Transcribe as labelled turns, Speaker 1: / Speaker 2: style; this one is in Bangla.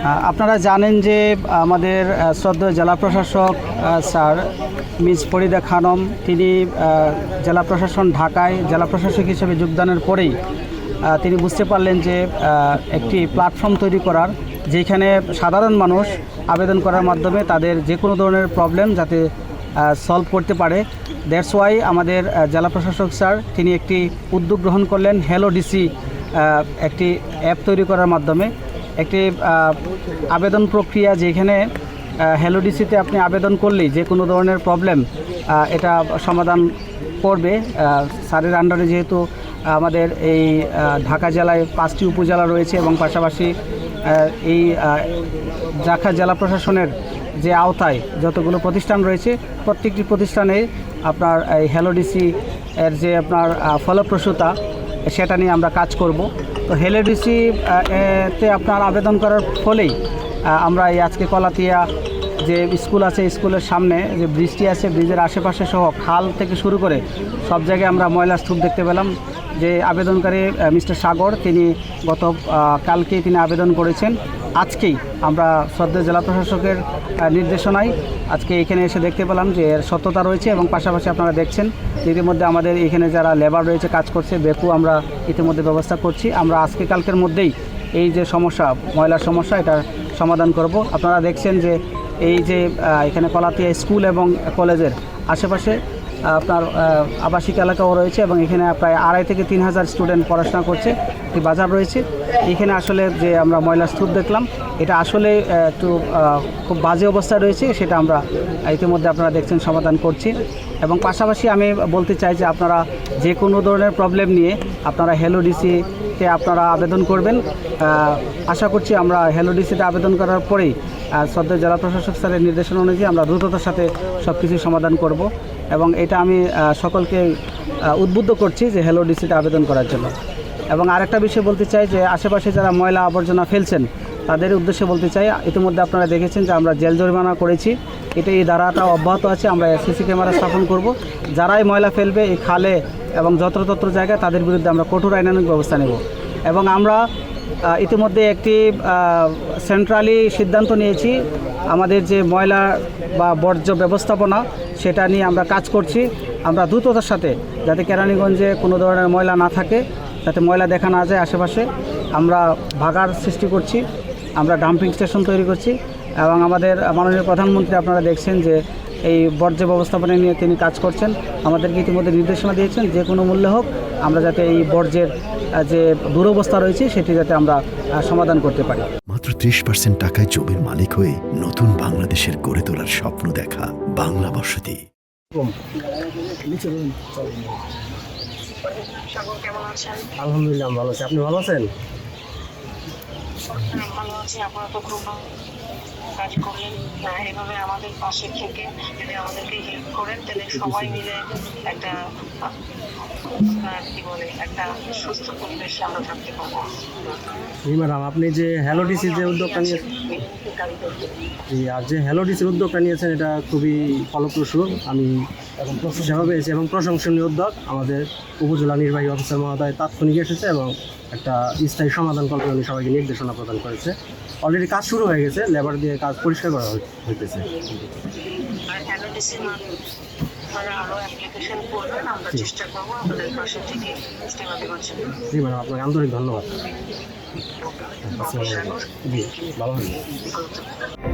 Speaker 1: আপনারা জানেন যে আমাদের শ্রদ্ধেয় জেলা প্রশাসক স্যার মিস ফরিদা খানম তিনি জেলা প্রশাসন ঢাকায় জেলা প্রশাসক হিসেবে যোগদানের পরেই তিনি বুঝতে পারলেন যে একটি প্ল্যাটফর্ম তৈরি করার, যেখানে সাধারণ মানুষ আবেদন করার মাধ্যমে তাদের যে কোনো ধরনের প্রবলেম যাতে সলভ করতে পারে। দ্যাটস ওয়াই আমাদের জেলা প্রশাসক স্যার তিনি একটি উদ্যোগ গ্রহণ করলেন হ্যালো ডিসি একটি অ্যাপ তৈরি করার মাধ্যমে। একটি আবেদন প্রক্রিয়া যেখানে হ্যালো ডিসিতে আপনি আবেদন করলেই যে কোনো ধরনের প্রবলেম এটা সমাধান করবে। স্যারের আন্ডারে যেহেতু আমাদের এই ঢাকা জেলায় 5টি উপজেলা রয়েছে এবং পাশাপাশি এই ঢাকা জেলা প্রশাসনের যে আওতায় যতগুলো প্রতিষ্ঠান রয়েছে প্রত্যেকটি প্রতিষ্ঠানে আপনার এই হ্যালো ডিসি এর যে আপনার ফলপ্রসূতা সেটা নিয়ে আমরা কাজ করব। তো হ্যালো ডিসি তে আপনার আবেদন করার ফলেই আমরা এই আজকে কলাতিয়া যে স্কুল আছে স্কুলের সামনে যে ব্রিজটি আছে ব্রিজের আশেপাশে সহ খাল থেকে শুরু করে সব জায়গায় আমরা ময়লার স্তূপ দেখতে পেলাম। যে আবেদনকারী মিস্টার সাগর তিনি গত কালকেই তিনি আবেদন করেছেন। আজকেই আমরা শ্রদ্ধেয় জেলা প্রশাসকের নির্দেশনায় আজকে এখানে এসে দেখতে পেলাম যে এর সত্যতা রয়েছে এবং পাশাপাশি আপনারা দেখছেন ইতিমধ্যে আমাদের এখানে যারা লেবার রয়েছে কাজ করছে বেকু আমরা ইতিমধ্যে ব্যবস্থা করছি। আমরা আজকে কালকের মধ্যেই এই যে সমস্যা ময়লার সমস্যা এটার সমাধান করব। আপনারা দেখছেন যে এই যে এখানে কলাতিয়া স্কুল এবং কলেজের আশেপাশে আপনার আবাসিক এলাকাও রয়েছে এবং এখানে প্রায় 2,500 থেকে 3,000 স্টুডেন্ট পড়াশোনা করছে। একটি বাজার রয়েছে এখানে। আসলে যে আমরা ময়লার স্তূপ দেখলাম এটা আসলে একটু খুব বাজে অবস্থায় রয়েছে, সেটা আমরা ইতিমধ্যে আপনারা দেখছেন সমাধান করছি। এবং পাশাপাশি আমি বলতে চাই যে আপনারা যে কোনো ধরনের প্রবলেম নিয়ে আপনারা হ্যালো ডিসিতে আপনারা আবেদন করবেন। আশা করছি আমরা হ্যালো ডিসিতে আবেদন করার পরেই শ্রদ্ধেয় জেলা প্রশাসক স্যারের নির্দেশনা অনুযায়ী আমরা দ্রুততার সাথে সব কিছু সমাধান করব এবং এটা আমি সকলকে উদ্বুদ্ধ করছি যে হ্যালো ডিসিতে আবেদন করার জন্য। এবং আরেকটা বিষয় বলতে চাই যে আশেপাশে যারা ময়লা আবর্জনা ফেলছেন তাদের উদ্দেশ্যে বলতে চাই, ইতিমধ্যে আপনারা দেখেছেন যে আমরা জেল জরিমানা করেছি, এটা এই ধারাটা অব্যাহত আছে। আমরা সিসি ক্যামেরা স্থাপন করব, যারাই ময়লা ফেলবে এই খালে এবং যত্রতত্র জায়গায় তাদের বিরুদ্ধে আমরা কঠোর আইনানুগ ব্যবস্থা নেব। এবং আমরা ইতিমধ্যে একটি সেন্ট্রালি সিদ্ধান্ত নিয়েছি আমাদের যে ময়লা বা বর্জ্য ব্যবস্থাপনা সেটা নিয়ে আমরা কাজ করছি। আমরা দ্রুততার সাথে যাতে কেরানীগঞ্জে কোনো ধরনের ময়লা না থাকে, যাতে ময়লা দেখা না যায় আশেপাশে, আমরা ভাগার সৃষ্টি করছি, আমরা ডাম্পিং স্টেশন তৈরি করছি। এবং আমাদের মাননীয় প্রধানমন্ত্রী আপনারা দেখছেন যে এই বর্জ্য ব্যবস্থাপনা নিয়ে তিনি কাজ করছেন, আমাদেরকে ইতিমধ্যে নির্দেশনা দিয়েছেন যে কোনো মূল্যে হোক আমরা যাতে এই বর্জ্যের যে দুরবস্থা রয়েছে সেটি যাতে আমরা সমাধান করতে পারি।
Speaker 2: মাত্র 30% টাকায় জমির মালিক হয়ে নতুন বাংলাদেশের গড়ে তোলার স্বপ্ন দেখা বাংলা বসতি।
Speaker 3: আলহামদুলিল্লাহ ভালো আছি, আপনি ভালো আছেন?
Speaker 4: ভালো আছি। আপনারা তো খুব কাজ করলেন, এভাবে আমাদের পাশে থেকে যদি আমাদেরকে হেল্প করেন তাহলে সবাই মিলে একটা কি বলে একটা সুস্থ পরিবেশে আমরা থাকতে পারবো।
Speaker 3: জি ম্যাডাম, আপনি যে হ্যালো ডিসি যে উদ্যোগটা নিয়েছেন, আর যে হ্যালো ডিসির উদ্যোগটা নিয়েছেন এটা খুবই ফলপ্রসূ, আমি সেবা পেয়েছি এবং প্রশংসনীয় উদ্যোগ। আমাদের উপজেলা নির্বাহী অফিসার মহোদয় তাৎক্ষণিক এসেছে এবং একটা স্থায়ী সমাধান কল্পে উনি সবাইকে নির্দেশনা প্রদান করেছে। অলরেডি কাজ শুরু হয়ে গেছে, লেবার দিয়ে কাজ পরিষ্কার করা হইতেছে। জি ম্যাডাম, আপনাকে আন্তরিক ধন্যবাদ। জি ভালো থাকবেন।